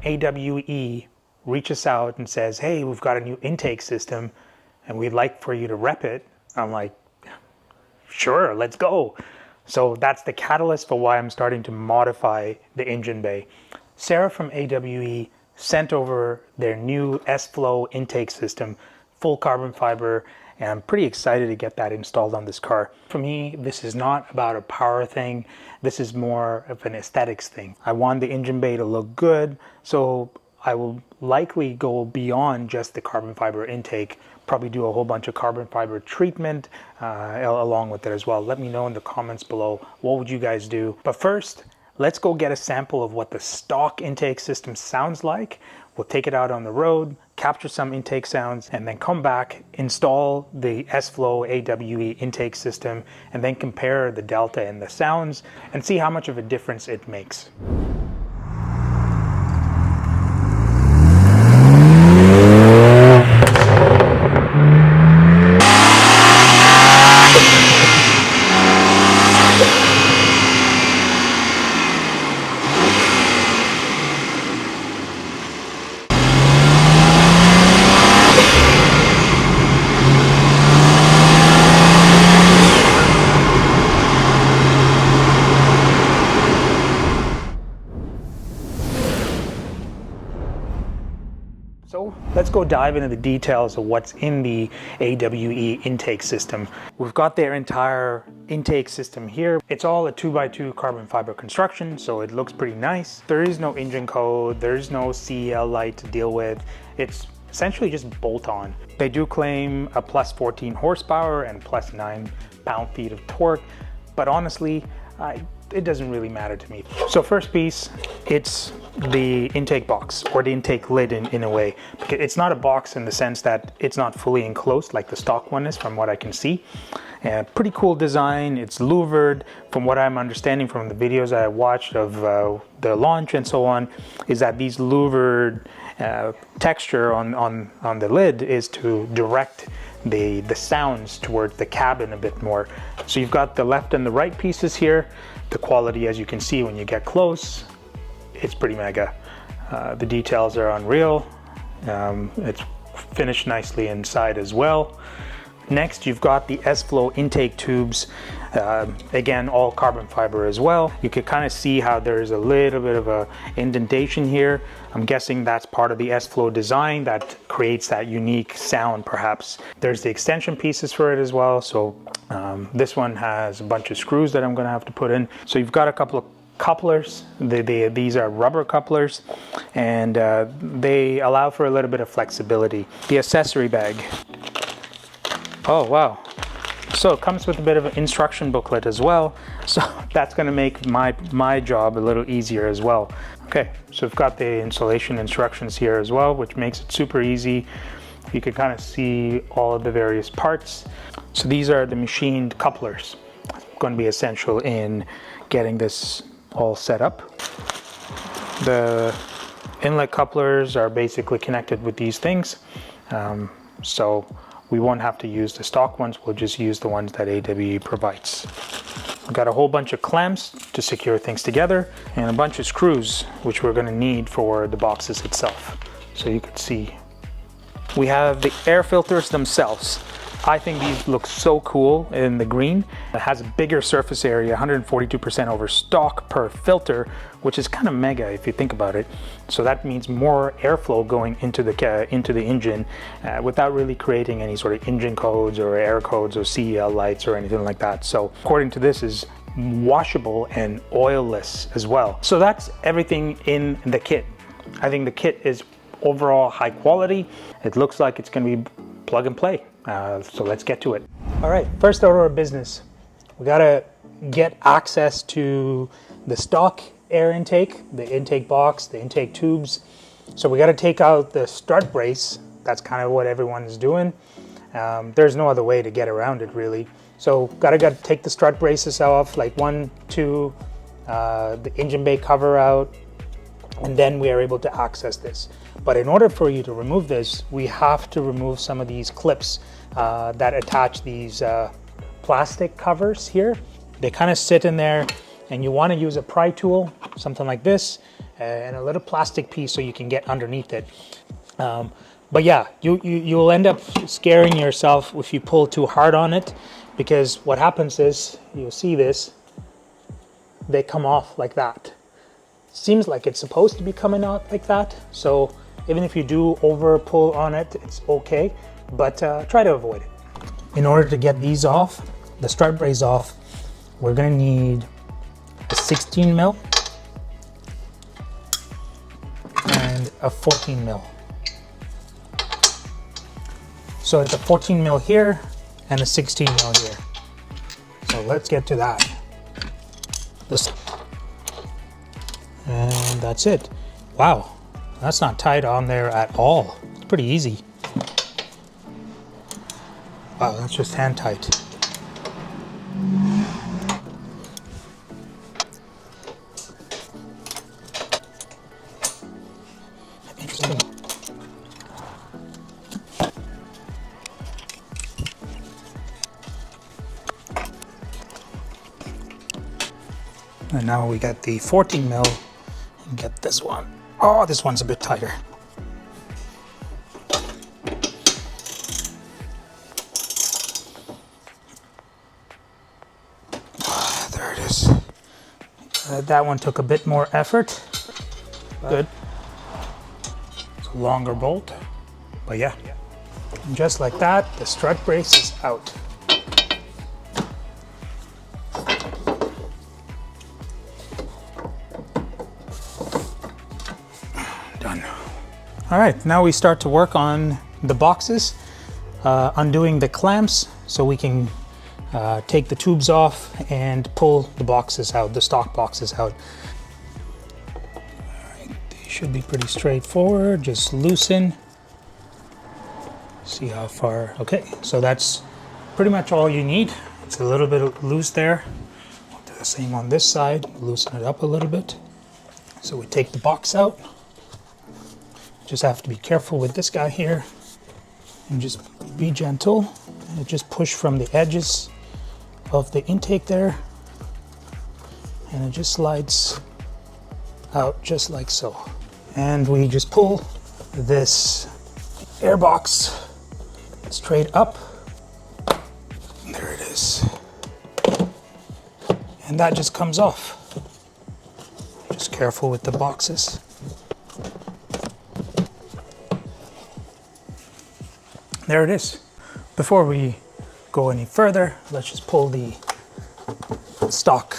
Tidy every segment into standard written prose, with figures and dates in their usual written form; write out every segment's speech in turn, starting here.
AWE reaches out and says, hey, we've got a new intake system and we'd like for you to rep it, I'm like, sure, let's go. So that's the catalyst for why I'm starting to modify the engine bay. Sarah from AWE sent over their new S-Flow intake system, full carbon fiber, and I'm pretty excited to get that installed on this car. For me, this is not about a power thing. This is more of an aesthetics thing. I want the engine bay to look good, so I will likely go beyond just the carbon fiber intake, probably do a whole bunch of carbon fiber treatment along with it as well. Let me know in the comments below, what would you guys do? But first, let's go get a sample of what the stock intake system sounds like. We'll take it out on the road, capture some intake sounds, and then come back, install the S-Flow AWE intake system, and then compare the delta in the sounds and see how much of a difference it makes. So let's go dive into the details of what's in the AWE intake system. We've got their entire intake system here. It's all a 2x2 carbon fiber construction, so it looks pretty nice. There is no engine code, there's no CEL light to deal with. It's essentially just bolt-on. They do claim a plus 14 horsepower and plus 9 pound-feet of torque, but honestly, it doesn't really matter to me. So first piece, it's the intake box or the intake lid in a way. Because it's not a box in the sense that it's not fully enclosed like the stock one is from what I can see. Pretty cool design, it's louvered. From what I'm understanding from the videos I watched of the launch and so on, is that these louvered texture on the lid is to direct the sounds towards the cabin a bit more. So you've got the left and the right pieces here. The quality, as you can see when you get close, it's pretty mega. The details are unreal. It's finished nicely inside as well. Next, you've got the S-Flow intake tubes. Again, all carbon fiber as well. You can kind of see how there's a little bit of a indentation here. I'm guessing that's part of the S-Flow design that creates that unique sound perhaps. There's the extension pieces for it as well. So this one has a bunch of screws that I'm gonna have to put in. So you've got a couple of couplers. These are rubber couplers, and they allow for a little bit of flexibility. The accessory bag. Oh, wow. So it comes with a bit of an instruction booklet as well. So that's gonna make my job a little easier as well. Okay, so we've got the installation instructions here as well, which makes it super easy. You can kind of see all of the various parts. So these are the machined couplers. It's going to be essential in getting this all set up. The inlet couplers are basically connected with these things. So we won't have to use the stock ones, we'll just use the ones that AWE provides. We've got a whole bunch of clamps to secure things together and a bunch of screws, which we're gonna need for the boxes itself. So you can see. We have the air filters themselves. I think these look so cool in the green. It has a bigger surface area, 142% over stock per filter, which is kind of mega if you think about it. So that means more airflow going into the engine without really creating any sort of engine codes or air codes or CEL lights or anything like that. So according to this, is washable and oilless as well. So that's everything in the kit. I think the kit is overall high quality. It looks like it's going to be plug and play. So let's get to it. All right, first order of business. We gotta get access to the stock air intake, the intake box, the intake tubes. So we gotta take out the strut brace. That's kind of what everyone's doing. There's no other way to get around it really. So gotta take the strut braces off, like 1, 2, the engine bay cover out, and then we are able to access this. But in order for you to remove this, we have to remove some of these clips that attach these plastic covers here. They kind of sit in there, and you want to use a pry tool, something like this, and a little plastic piece so you can get underneath it. But yeah, you'll end up scaring yourself if you pull too hard on it, because what happens is, you'll see this, they come off like that. Seems like it's supposed to be coming out like that, so even if you do over pull on it, it's okay, but try to avoid it. In order to get these off, the strut brace off, we're gonna need a 16 mil and a 14 mil. So it's a 14 mil here and a 16 mil here. So let's get to that. And that's it. Wow, that's not tight on there at all. It's pretty easy. Wow, that's just hand tight. Interesting. And now we got the 14 mil and get this one. Oh, this one's a bit tighter. There it is. That one took a bit more effort. Good. It's a longer bolt, but yeah. And just like that, the strut brace is out. Done. All right, now we start to work on the boxes, undoing the clamps so we can take the tubes off and pull the boxes out, the stock boxes out. All right, they should be pretty straightforward. Just loosen. See how far. Okay, so that's pretty much all you need. It's a little bit loose there. We'll do the same on this side. Loosen it up a little bit. So we take the box out. Just have to be careful with this guy here and just be gentle and just push from the edges of the intake there, and it just slides out just like so. And we just pull this air box straight up. There it is. And that just comes off. Just careful with the boxes. There it is. Before we go any further, let's just pull the stock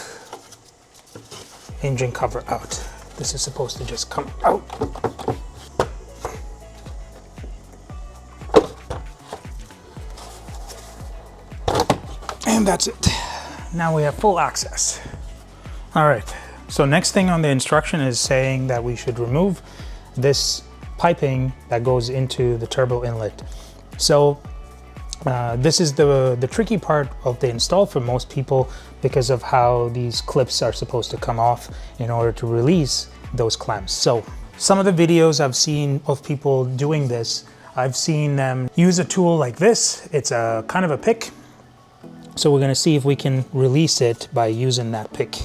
engine cover out. This is supposed to just come out. And that's it. Now we have full access. All right, so next thing on the instruction is saying that we should remove this piping that goes into the turbo inlet. So this is the tricky part of the install for most people, because of how these clips are supposed to come off in order to release those clamps. So some of the videos I've seen of people doing this, I've seen them use a tool like this. It's a kind of a pick. So we're gonna see if we can release it by using that pick.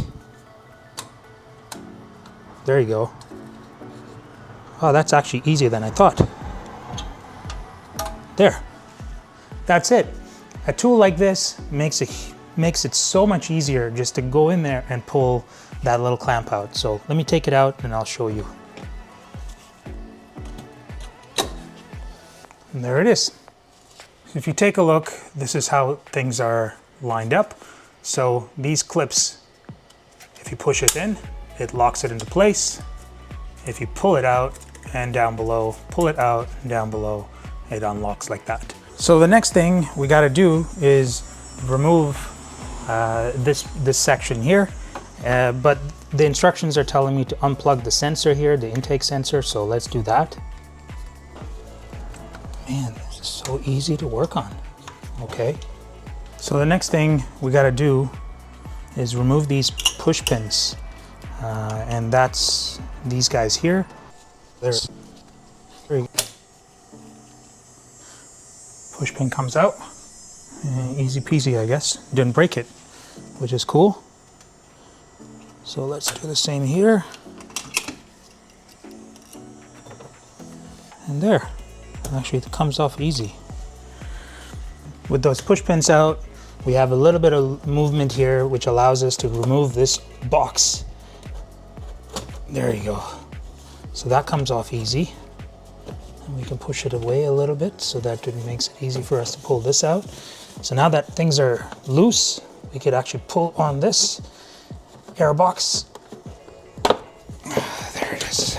There you go. Oh, that's actually easier than I thought. There. That's it. A tool like this makes it so much easier just to go in there and pull that little clamp out. So let me take it out and I'll show you. And there it is. If you take a look, this is how things are lined up. So these clips, if you push it in, it locks it into place. If you pull it out and down below, pull it out and down below, it unlocks like that. So the next thing we got to do is remove this section here, but the instructions are telling me to unplug the sensor here, the intake sensor, so let's do that. Man, this is so easy to work on. Okay, so the next thing we got to do is remove these push pins, and that's these guys here. There you go. Push pin comes out, easy peasy, I guess. Didn't break it, which is cool. So let's do the same here. And there, actually it comes off easy. With those push pins out, we have a little bit of movement here, which allows us to remove this box. There you go. So that comes off easy. And we can push it away a little bit so that it makes it easy for us to pull this out. So now that things are loose, we could actually pull on this air box. There it is.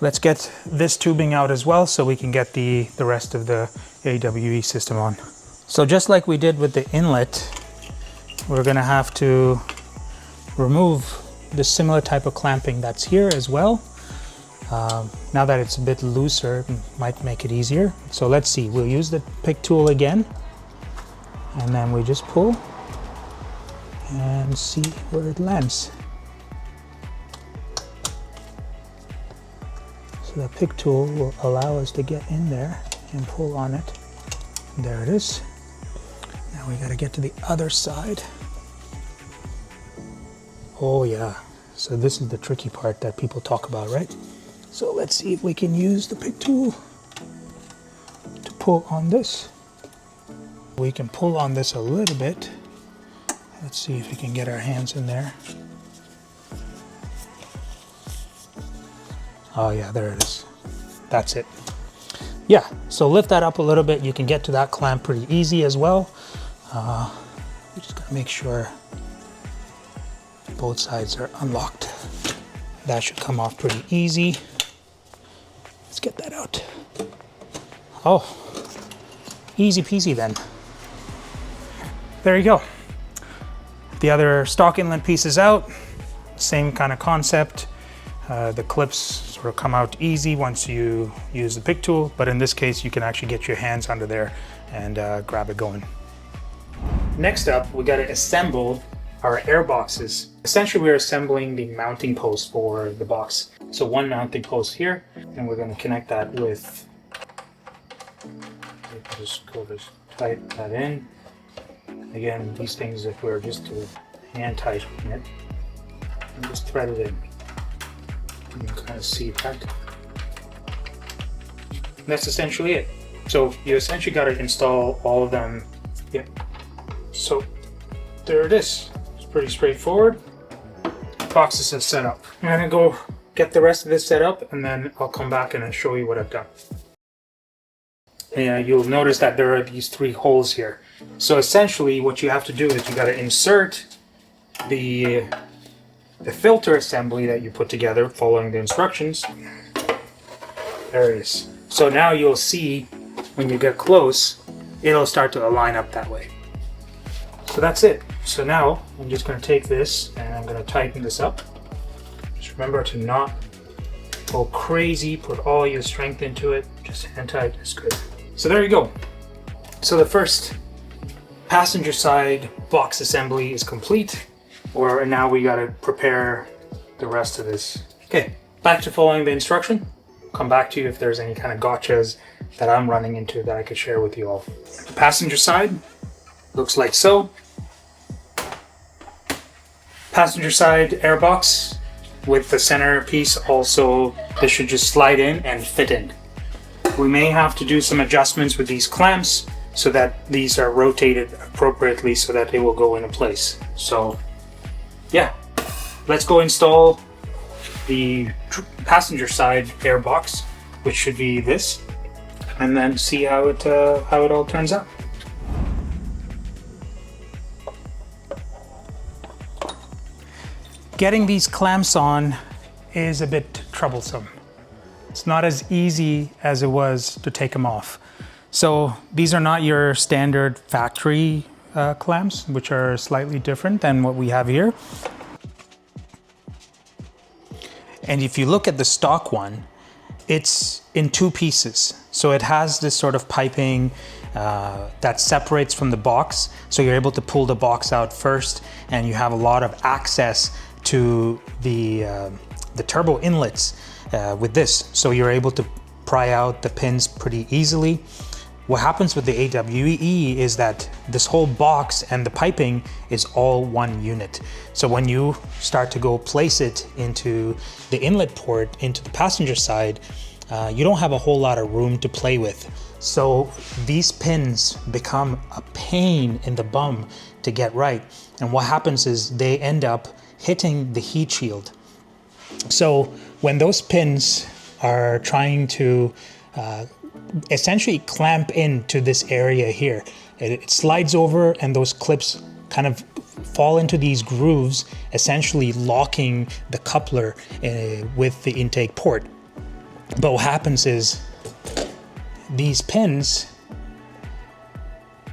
Let's get this tubing out as well so we can get the rest of the AWE system on. So just like we did with the inlet, we're gonna have to remove the similar type of clamping that's here as well. Now that it's a bit looser, it might make it easier. So let's see, we'll use the pick tool again, and then we just pull and see where it lands. So the pick tool will allow us to get in there and pull on it. There it is. Now we gotta get to the other side. Oh yeah, so this is the tricky part that people talk about, right? So let's see if we can use the pick tool to pull on this. We can pull on this a little bit. Let's see if we can get our hands in there. Oh yeah, there it is. That's it. Yeah, so lift that up a little bit. You can get to that clamp pretty easy as well. We just gotta make sure both sides are unlocked. That should come off pretty easy. Let's get that out. Oh, easy peasy then. There you go. The other stock inlet piece is out. Same kind of concept. The clips sort of come out easy once you use the pick tool, but in this case you can actually get your hands under there and grab it going. Next up, we got to assemble our air boxes. Essentially we're assembling the mounting post for the box. So one mounting post here, and we're going to connect that with, just go to tight that in. Again, these things, if we're just to hand tighten it, and just thread it in. You can kind of see that. And that's essentially it. So you essentially got to install all of them. Yeah. So there it is. It's pretty straightforward. Boxes are set up. I'm gonna go get the rest of this set up, and then I'll come back and I'll show you what I've done. And you'll notice that there are these 3 holes here. So essentially what you have to do is you got to insert the filter assembly that you put together following the instructions. There it is. So now you'll see when you get close, it'll start to align up that way. So that's it. So now I'm just going to take this and I'm going to tighten this up. Just remember to not go crazy, put all your strength into it, just hand tight is good. So there you go. So the first passenger side box assembly is complete. Or now we got to prepare the rest of this. Okay, back to following the instruction. Come back to you if there's any kind of gotchas that I'm running into that I could share with you all. The passenger side looks like so. Passenger side airbox with the center piece also, this should just slide in and fit in. We may have to do some adjustments with these clamps so that these are rotated appropriately so that they will go into place. So yeah, let's go install the passenger side airbox, which should be this, and then see how it all turns out. Getting these clamps on is a bit troublesome. It's not as easy as it was to take them off. So these are not your standard factory clamps, which are slightly different than what we have here. And if you look at the stock one, it's in 2 pieces. So it has this sort of piping that separates from the box. So you're able to pull the box out first, and you have a lot of access to the turbo inlets with this. So you're able to pry out the pins pretty easily. What happens with the AWE is that this whole box and the piping is all one unit. So when you start to go place it into the inlet port into the passenger side, you don't have a whole lot of room to play with. So these pins become a pain in the bum to get right. And what happens is they end up hitting the heat shield. So when those pins are trying to essentially clamp into this area here, it slides over and those clips kind of fall into these grooves, essentially locking the coupler with the intake port. But what happens is these pins,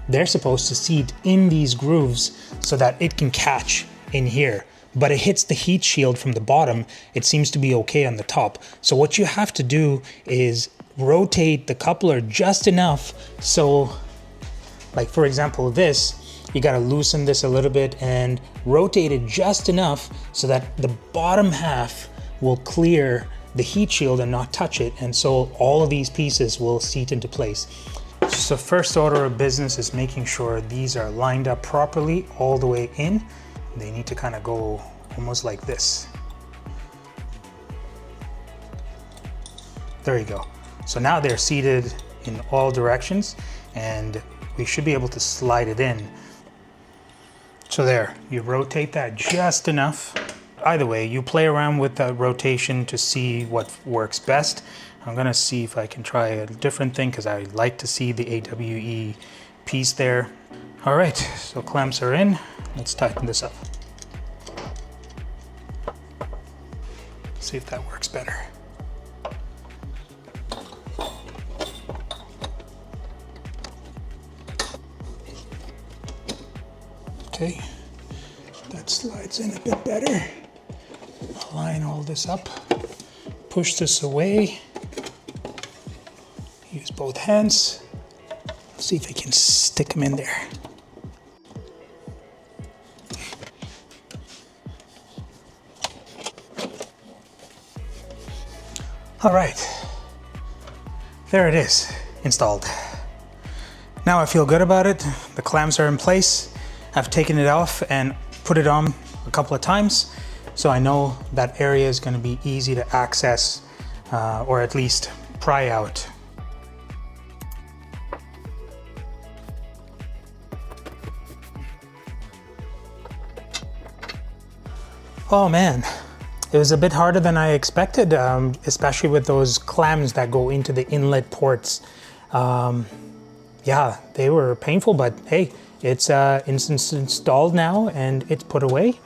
they're supposed to seat in these grooves so that it can catch in here, but it hits the heat shield from the bottom. It seems to be okay on the top. So what you have to do is rotate the coupler just enough. So like for example, this, you gotta loosen this a little bit and rotate it just enough so that the bottom half will clear the heat shield and not touch it. And so all of these pieces will seat into place. So first order of business is making sure these are lined up properly all the way in. They need to kind of go almost like this. There you go. So now they're seated in all directions and we should be able to slide it in. So there, you rotate that just enough. Either way, you play around with that rotation to see what works best. I'm gonna see if I can try a different thing because I like to see the AWE piece there. All right, so clamps are in. Let's tighten this up. See if that works better. Okay, that slides in a bit better. Line all this up, push this away, use both hands, see if I can stick them in there. All right, there it is, installed. Now I feel good about it. The clamps are in place. I've taken it off and put it on a couple of times, so I know that area is going to be easy to access or at least pry out. Oh man, it was a bit harder than I expected, especially with those clamps that go into the inlet ports. Yeah, they were painful, but hey, it's installed now and it's put away.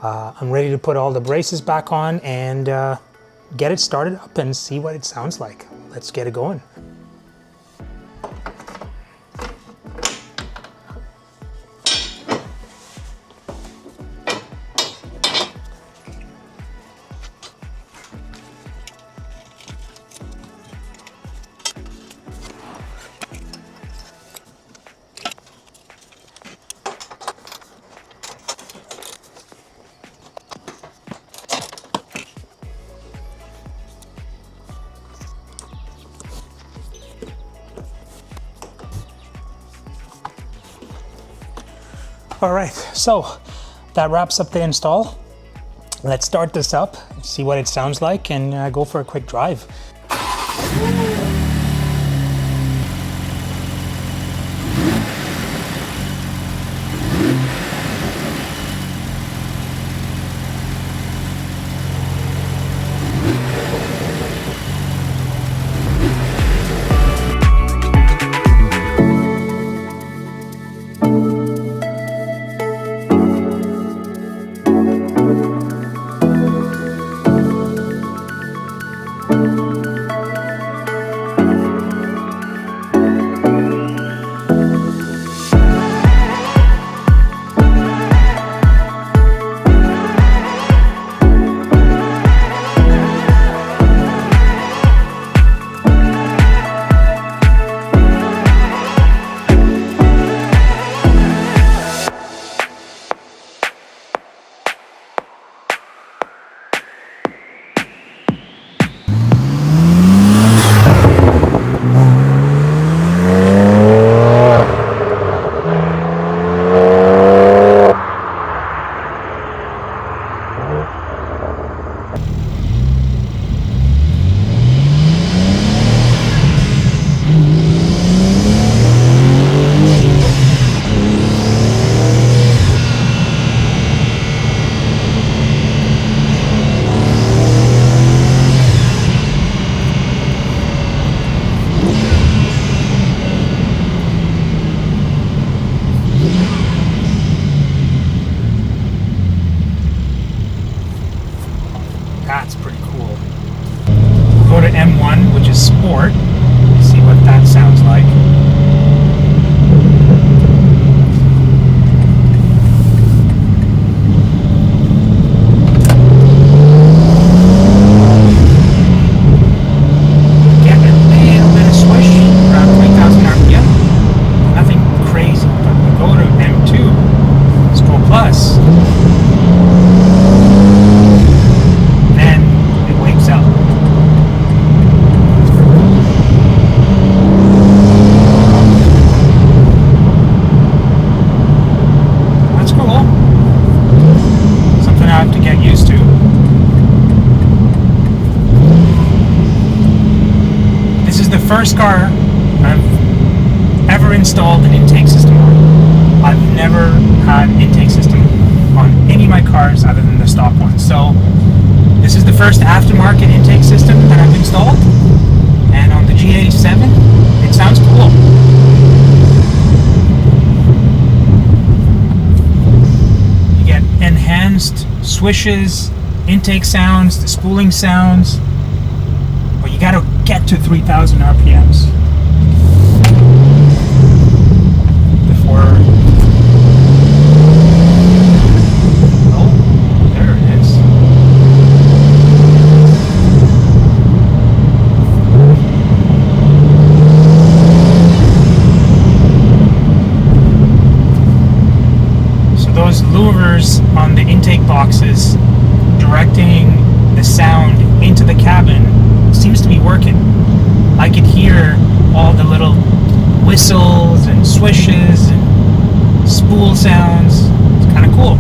I'm ready to put all the braces back on and get it started up and see what it sounds like. Let's get it going. All right, so that wraps up the install. Let's start this up, see what it sounds like, and go for a quick drive. to M1, which is Sport. See what that sounds like. Getting a little bit of swish, around 3,000 RPM. Nothing crazy, but we go to M2, Spool Plus. Then it wakes up. That's cool. Something I have to get used to. This is the first car I've ever installed an intake system on. I've never had an intake system on any of my cars other than the stock ones. So this is the first aftermarket intake system that I've installed, and on the G87, it sounds cool. You get enhanced swishes, intake sounds, the spooling sounds, but you gotta get to 3,000 RPMs before. Oh, there it is. So those louvers on the intake boxes directing the sound into the cabin seems to be working. I could hear all the little whistles and swishes and spool sounds. It's kind of cool.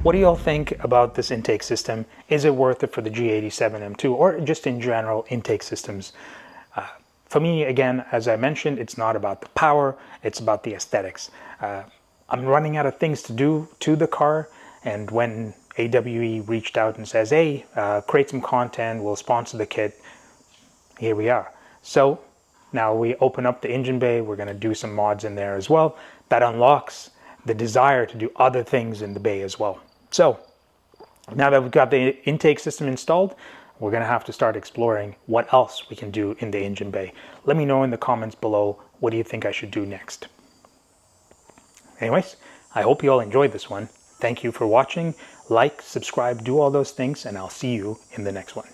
What do y'all think about this intake system? Is it worth it for the G87 M2 or just in general intake systems? For me, again, as I mentioned, it's not about the power, it's about the aesthetics. I'm running out of things to do to the car, and when AWE reached out and says, hey, create some content, we'll sponsor the kit, here we are. So now we open up the engine bay, we're going to do some mods in there as well. That unlocks the desire to do other things in the bay as well. So now that we've got the intake system installed, we're going to have to start exploring what else we can do in the engine bay. Let me know in the comments below, what do you think I should do next? Anyways, I hope you all enjoyed this one. Thank you for watching. Like, subscribe, do all those things, and I'll see you in the next one.